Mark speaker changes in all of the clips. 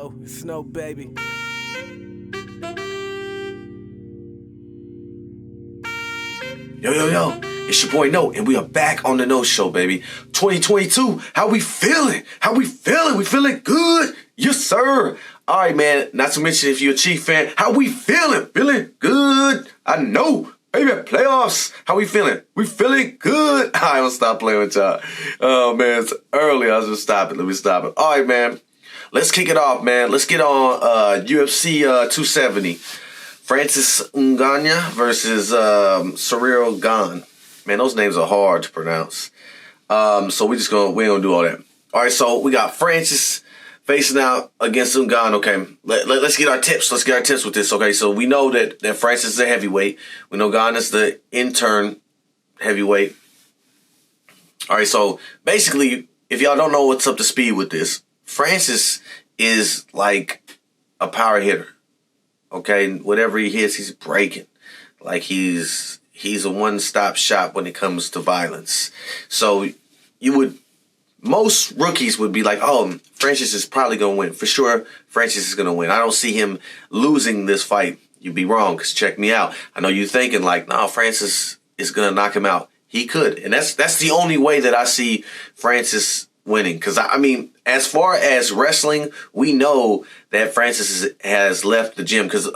Speaker 1: Yo, it's Snow Baby.
Speaker 2: Yo, it's your boy No, and we are back on the No Show, baby. 2022, how we feeling? We feeling good? Yes, sir. All right, man, not to mention if you're a Chief fan, how we feeling? Feeling good. I know. Baby, playoffs. How we feeling? We feeling good. I don't stop playing with y'all. Oh, man, it's early. I was just stopping. Let me stop it. All right, man. Let's kick it off, man. Let's get on UFC 270. Francis Ngannou versus Ciryl Gane. Man, those names are hard to pronounce. So we ain't gonna do all that. All right, so we got Francis facing out against Ngannou. Okay, let's get our tips. Let's get our tips with this. Okay, so we know that Francis is a heavyweight. We know Gane is the intern heavyweight. All right, so basically, if y'all don't know what's up to speed with this, Francis is like a power hitter. Okay, whatever he hits, he's breaking. Like he's a one-stop shop when it comes to violence. So most rookies would be like, oh, Francis is probably going to win. For sure, Francis is going to win. I don't see him losing this fight. You'd be wrong, because check me out. I know you're thinking like, no, Francis is going to knock him out. He could. And that's the only way that I see Francis winning. Because, I mean, as far as wrestling, we know that Francis has left the gym because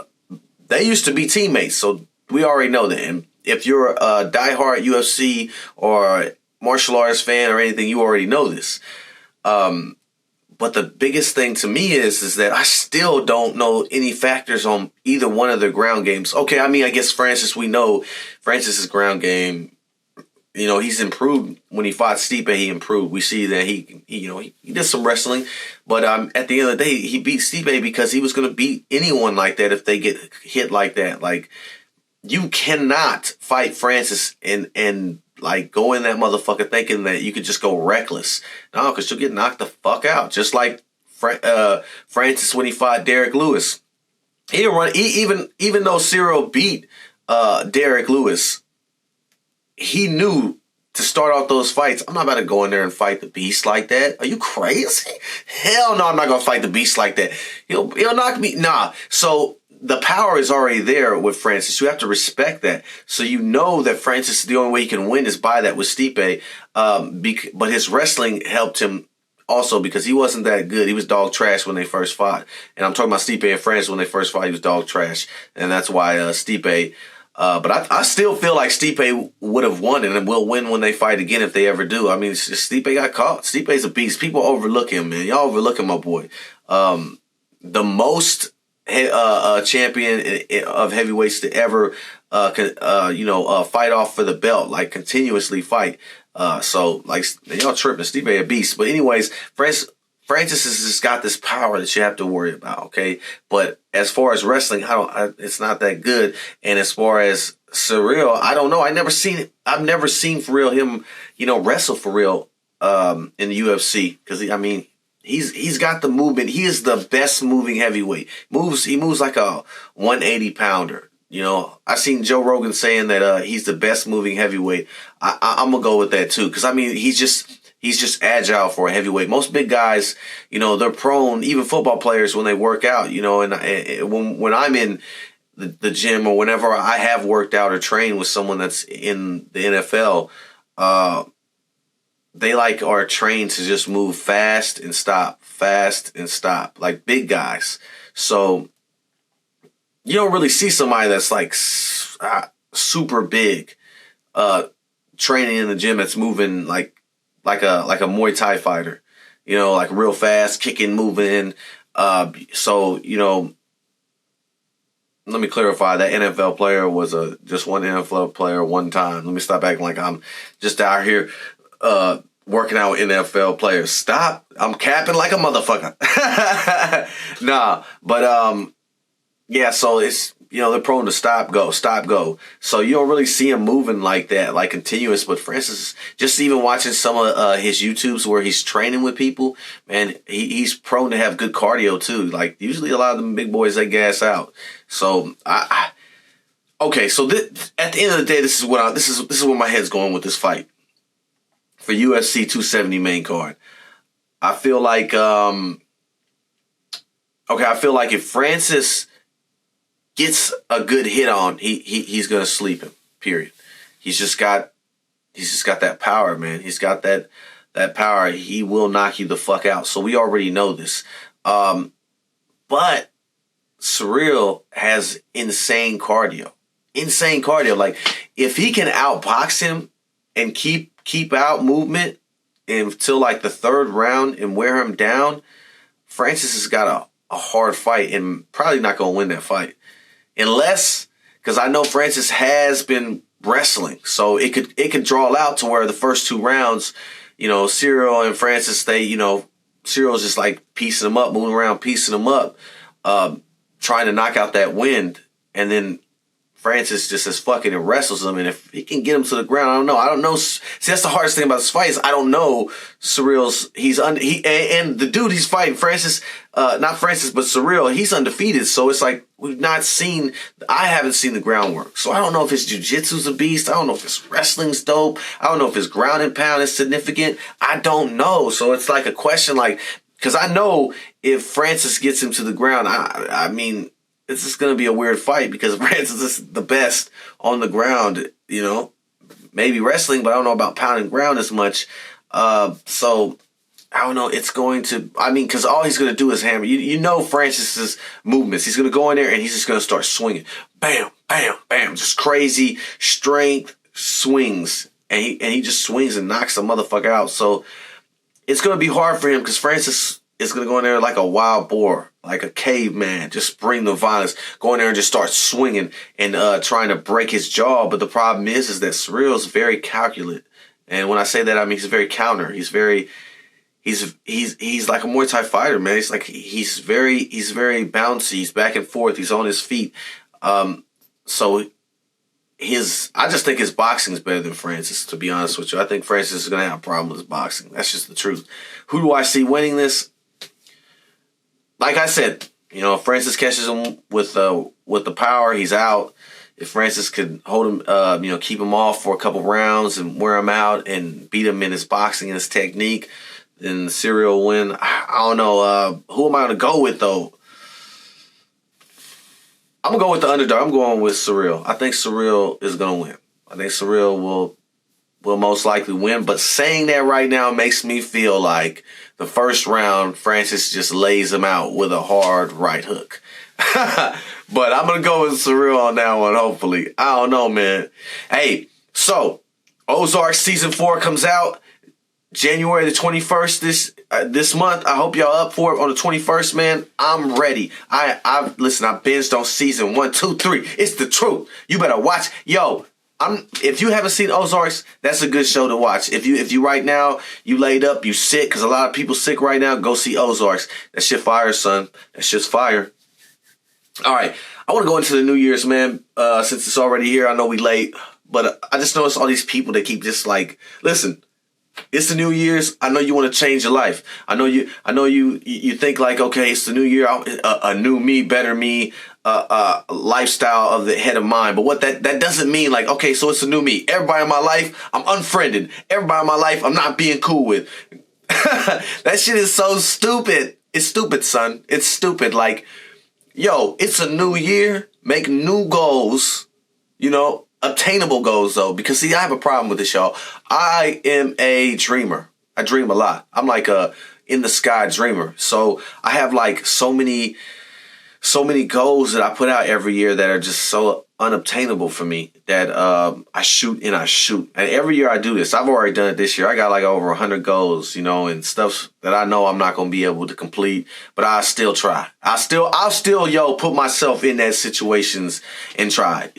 Speaker 2: they used to be teammates. So we already know that. And if you're a diehard UFC or martial arts fan or anything, you already know this. But the biggest thing to me is that I still don't know any factors on either one of their ground games. Okay, I mean, I guess Francis, we know Francis's ground game. You know, he's improved. When he fought Stipe, he improved. We see that he did some wrestling. But at the end of the day, he beat Stipe because he was going to beat anyone like that if they get hit like that. Like, you cannot fight Francis and like go in that motherfucker thinking that you could just go reckless. No, because you'll get knocked the fuck out. Just like Francis when he fought Derek Lewis. He didn't run. Even though Ciryl beat Derek Lewis, he knew to start off those fights, I'm not about to go in there and fight the beast like that. Are you crazy? Hell no, I'm not going to fight the beast like that. He'll knock me. Nah. So the power is already there with Francis. You have to respect that. So you know that Francis, the only way he can win is by that with Stipe. But his wrestling helped him also because he wasn't that good. He was dog trash when they first fought. And I'm talking about Stipe and Francis when they first fought. He was dog trash. And that's why Stipe... but I still feel like Stipe would have won and will win when they fight again if they ever do. I mean, Stipe got caught. Stipe's a beast. People overlook him, man. Y'all overlooking my boy. The most champion of heavyweights to ever fight off for the belt, like continuously fight. So like y'all tripping. Stipe a beast. But anyways, Francis has just got this power that you have to worry about, okay? But as far as wrestling, it's not that good. And as far as Ciryl, I don't know. I've never seen for real him, wrestle for real in the UFC because he's got the movement. He is the best moving heavyweight. He moves like a 180 pounder. I've seen Joe Rogan saying that he's the best moving heavyweight. I'm gonna go with that too because he's just agile for a heavyweight. Most big guys, they're prone, even football players when they work out, and when I'm in the gym or whenever I have worked out or trained with someone that's in the NFL, they are trained to just move fast and stop, like big guys. So you don't really see somebody that's like super big, training in the gym that's moving like a Muay Thai fighter, like real fast, kicking, moving. So, let me clarify that NFL player was just one NFL player one time. Let me stop acting like I'm just out here working out with NFL players. Stop. I'm capping like a motherfucker. Nah, but yeah, so it's, they're prone to stop, go. So you don't really see him moving like that, like continuous. But Francis, just even watching some of his YouTubes where he's training with people, man, he's prone to have good cardio too. Like usually a lot of them big boys, they gas out. So okay. So at the end of the day, this is where my head's going with this fight for UFC 270 main card. I feel like Okay, I feel like if Francis gets a good hit on, he's gonna sleep him. Period. He's just got that power, man. He's got that power. He will knock you the fuck out. So we already know this. But Ciryl has insane cardio. Insane cardio. Like, if he can outbox him and keep out movement until like the third round and wear him down, Francis has got a hard fight and probably not going to win that fight. Unless, because I know Francis has been wrestling, so it could draw out to where the first 2 rounds, Ciryl and Francis, Cyryl's just like piecing him up, moving around, piecing him up, trying to knock out that wind, and then Francis just says fuck it and wrestles him. And if he can get him to the ground, I don't know. See, that's the hardest thing about this fight is I don't know Cyryl's. And the dude he's fighting, Francis, not Francis, but Ciryl, he's undefeated. So it's like I haven't seen the groundwork. So I don't know if his jiu-jitsu's a beast. I don't know if his wrestling's dope. I don't know if his ground and pound is significant. I don't know. So it's like a question, like, because I know if Francis gets him to the ground, I mean, it's just going to be a weird fight because Francis is the best on the ground, maybe wrestling, but I don't know about pounding ground as much. So I don't know. It's going to, because all he's going to do is hammer. Francis's movements. He's going to go in there and he's just going to start swinging. Bam, bam, bam. Just crazy strength swings. And he just swings and knocks the motherfucker out. So it's going to be hard for him because Francis is going to go in there like a wild boar, like a caveman, just bring the violence, go in there and just start swinging and trying to break his jaw. But the problem is that Ciryl's very calculate. And when I say that, I mean he's very counter. He's like a Muay Thai fighter, man. He's very bouncy. He's back and forth. He's on his feet. So I just think his boxing is better than Francis, to be honest with you. I think Francis is going to have a problem with his boxing. That's just the truth. Who do I see winning this? Like I said, if Francis catches him with the power, he's out. If Francis could hold him, keep him off for a couple rounds and wear him out and beat him in his boxing and his technique, then Ciryl will win. I don't know. Who am I going to go with, though? I'm going to go with the underdog. I'm going with Ciryl. I think Ciryl is going to win. I think Ciryl will most likely win. But saying that right now makes me feel like the first round, Francis just lays him out with a hard right hook. But I'm going to go with Ciryl on that one, hopefully. I don't know, man. Hey, so Ozark Season 4 comes out January the 21st this month. I hope y'all up for it on the 21st, man. I'm ready. Listen, I binged on Season 1, 2, 3. It's the truth. You better watch. Yo, if you haven't seen Ozarks, that's a good show to watch. If you right now, you laid up, you sick, because a lot of people sick right now, go see Ozarks. That shit fire, son. That shit's fire. All right. I want to go into the New Year's, man, since it's already here. I know we late, but I just noticed all these people that keep just like, listen, it's the New Year's. I know you want to change your life. I know you think like, okay, it's the new year, a new me, better me, lifestyle of the head of mind. But what that doesn't mean, like, okay, so it's a new me. Everybody in my life, I'm unfriended. Everybody in my life, I'm not being cool with. That shit is so stupid. It's stupid, son. It's stupid. Like, yo, it's a new year. Make new goals, obtainable goals, though. Because, see, I have a problem with this, y'all. I am a dreamer. I dream a lot. I'm like a in-the-sky dreamer. So I have, like, so many goals that I put out every year that are just so unobtainable for me that I shoot. And every year I do this. I've already done it this year. I got like over 100 goals, and stuff that I know I'm not going to be able to complete, but I still try. I'll still, put myself in that situations and try.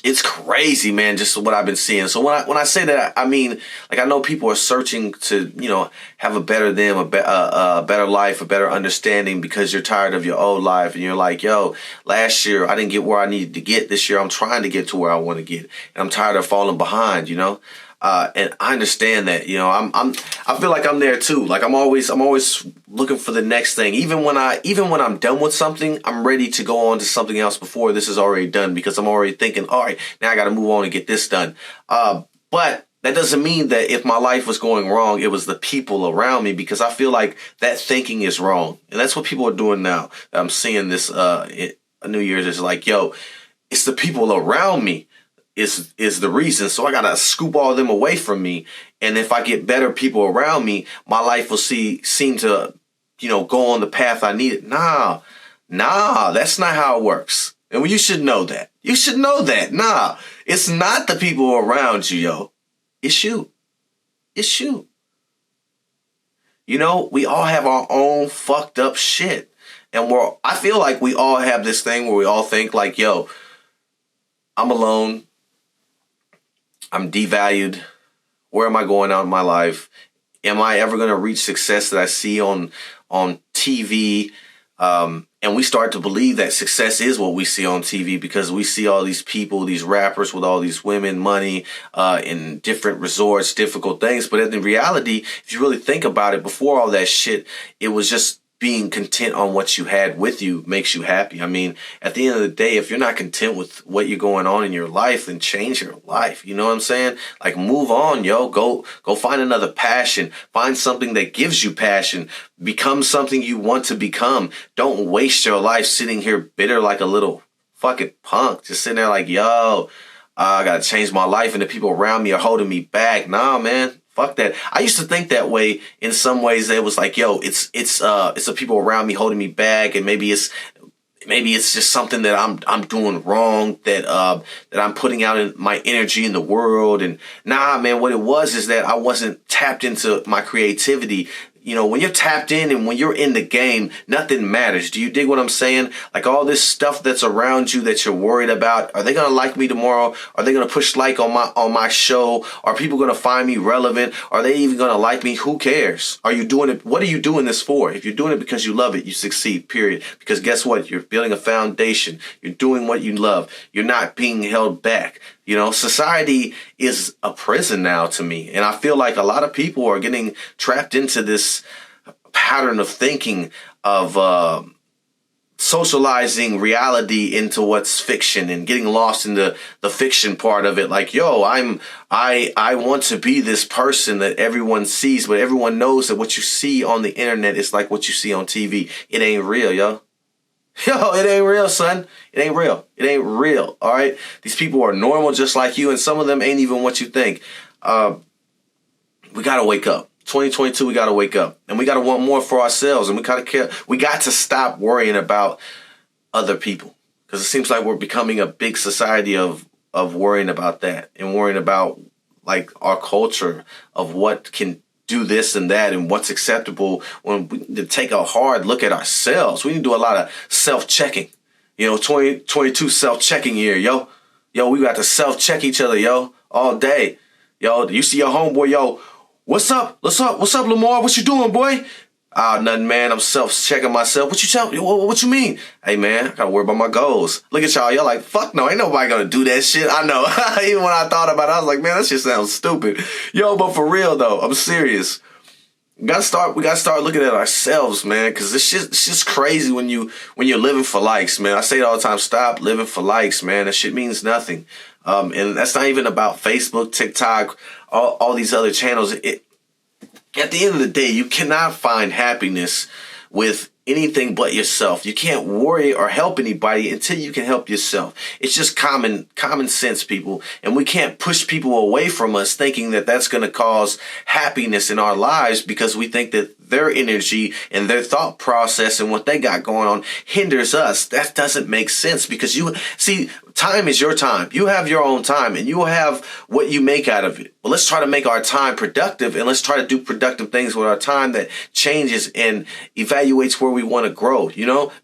Speaker 2: It's crazy, man, just what I've been seeing. So when I say that, I mean, like, I know people are searching to, have a better them, a better life, a better understanding because you're tired of your old life. And you're like, yo, last year I didn't get where I needed to get. This year I'm trying to get to where I want to get. And I'm tired of falling behind, and I understand that, I feel like I'm there too. Like I'm always looking for the next thing. Even when I'm done with something, I'm ready to go on to something else before this is already done because I'm already thinking, all right, now I got to move on and get this done. But that doesn't mean that if my life was going wrong, it was the people around me, because I feel like that thinking is wrong. And that's what people are doing now. I'm seeing this New Year's is like, yo, it's the people around me is the reason. So I got to scoop all of them away from me. And if I get better people around me, my life will seem to, go on the path I need it. Nah, that's not how it works. And you should know that. You should know that. Nah, it's not the people around you, yo. It's you. It's you. We all have our own fucked up shit. And I feel like we all have this thing where we all think like, yo, I'm alone. I'm devalued. Where am I going out in my life? Am I ever going to reach success that I see on TV? And we start to believe that success is what we see on TV, because we see all these people, these rappers with all these women, money, in different resorts, difficult things. But in reality, if you really think about it, before all that shit, it was just being content on what you had with you makes you happy. I mean, at the end of the day, if you're not content with what you're going on in your life, then change your life. You know what I'm saying? Like, move on, yo. Go find another passion. Find something that gives you passion. Become something you want to become. Don't waste your life sitting here bitter like a little fucking punk. Just sitting there like, yo, I gotta change my life and the people around me are holding me back. Nah, man. Fuck that. I used to think that way in some ways. It was like, yo, it's the people around me holding me back, and maybe it's just something that I'm doing wrong, that I'm putting out in my energy in the world. And nah, man, what it was is that I wasn't tapped into my creativity. When you're tapped in and when you're in the game, nothing matters. Do you dig what I'm saying? Like, all this stuff that's around you that you're worried about. Are they going to like me tomorrow? Are they going to push like on my show? Are people going to find me relevant? Are they even going to like me? Who cares? Are you doing it? What are you doing this for? If you're doing it because you love it, you succeed, period. Because guess what? You're building a foundation. You're doing what you love. You're not being held back. Society is a prison now to me. And I feel like a lot of people are getting trapped into this pattern of thinking, of socializing reality into what's fiction, and getting lost in the fiction part of it. Like, yo, I want to be this person that everyone sees, but everyone knows that what you see on the internet is like what you see on TV. It ain't real, yo. Yo, it ain't real, son. It ain't real. It ain't real. All right. These people are normal just like you, and some of them ain't even what you think. We got to wake up. 2022, we got to wake up, and we got to want more for ourselves, and we got to care. We got to stop worrying about other people, because it seems like we're becoming a big society of worrying about that, and worrying about like our culture of what can do this and that and what's acceptable, when we need to take a hard look at ourselves. We need to do a lot of self-checking. 2022 self-checking year, yo. Yo, we got to self-check each other, yo, all day. Yo, you see your homeboy, yo, what's up? What's up, Lamar? What you doing, boy? Nothing, man. I'm self-checking myself. What you mean? Hey, man, I gotta worry about my goals. Look at y'all. Y'all like, fuck no, ain't nobody gonna do that shit. I know. Even when I thought about it, I was like, man, that shit sounds stupid. Yo, but for real though, I'm serious. We gotta start looking at ourselves, man, because it's just crazy when you're living for likes, man. I say it all the time. Stop living for likes, man. That shit means nothing. And that's not even about Facebook, TikTok, all these other channels. At the end of the day, you cannot find happiness with anything but yourself. You can't worry or help anybody until you can help yourself. It's just common sense, people. And we can't push people away from us thinking that that's going to cause happiness in our lives, because we think that their energy and their thought process and what they got going on hinders us. That doesn't make sense, because time is your time. You have your own time, and you will have what you make out of it. But let's try to make our time productive, and let's try to do productive things with our time that changes and evaluates where we want to grow,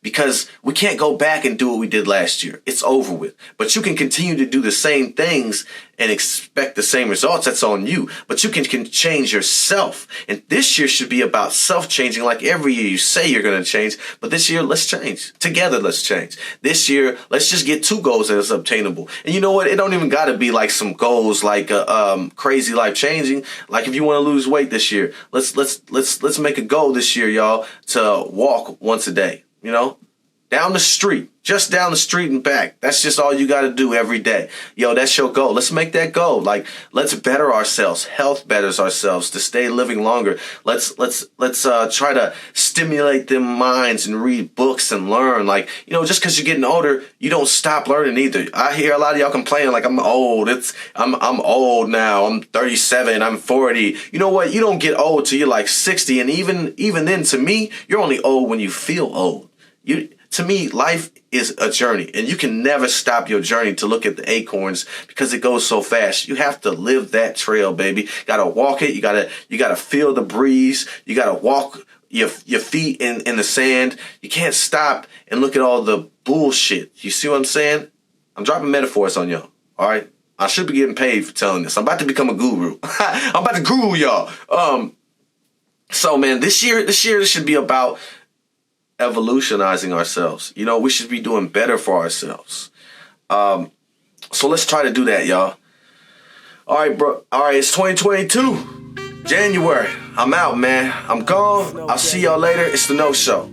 Speaker 2: because we can't go back and do what we did last year. It's over with. But you can continue to do the same things and expect the same results. That's on you. But you can change yourself. And this year should be about self-changing. Like every year you say you're going to change. But this year, let's change. Together, let's change. This year, let's just get 2 goals that is obtainable. And you know what? It don't even got to be like some goals like crazy life changing. Like if you want to lose weight this year, let's make a goal this year, y'all, to walk once a day. Down the street. Just down the street and back. That's just all you got to do every day. Yo, that's your goal. Let's make that goal. Like, let's better ourselves. Health betters ourselves to stay living longer. Let's try to stimulate them minds and read books and learn. Like, you know, just because you're getting older, you don't stop learning either. I hear a lot of y'all complaining like, I'm old. I'm old now. I'm 37. I'm 40. You know what? You don't get old till you're like 60. And even then, to me, you're only old when you feel old. To me, life is a journey, and you can never stop your journey to look at the acorns because it goes so fast. You have to live that trail, baby. You gotta walk it. You gotta feel the breeze. You gotta walk your feet in the sand. You can't stop and look at all the bullshit. You see what I'm saying? I'm dropping metaphors on y'all. All right, I should be getting paid for telling this. I'm about to become a guru. I'm about to guru y'all. So man, this year this should be about evolutionizing ourselves. You know, we should be doing better for ourselves. So let's try to do that, y'all. All right, bro. All right, it's 2022, January. I'm out, man. I'm gone. I'll see y'all later. It's the No Show.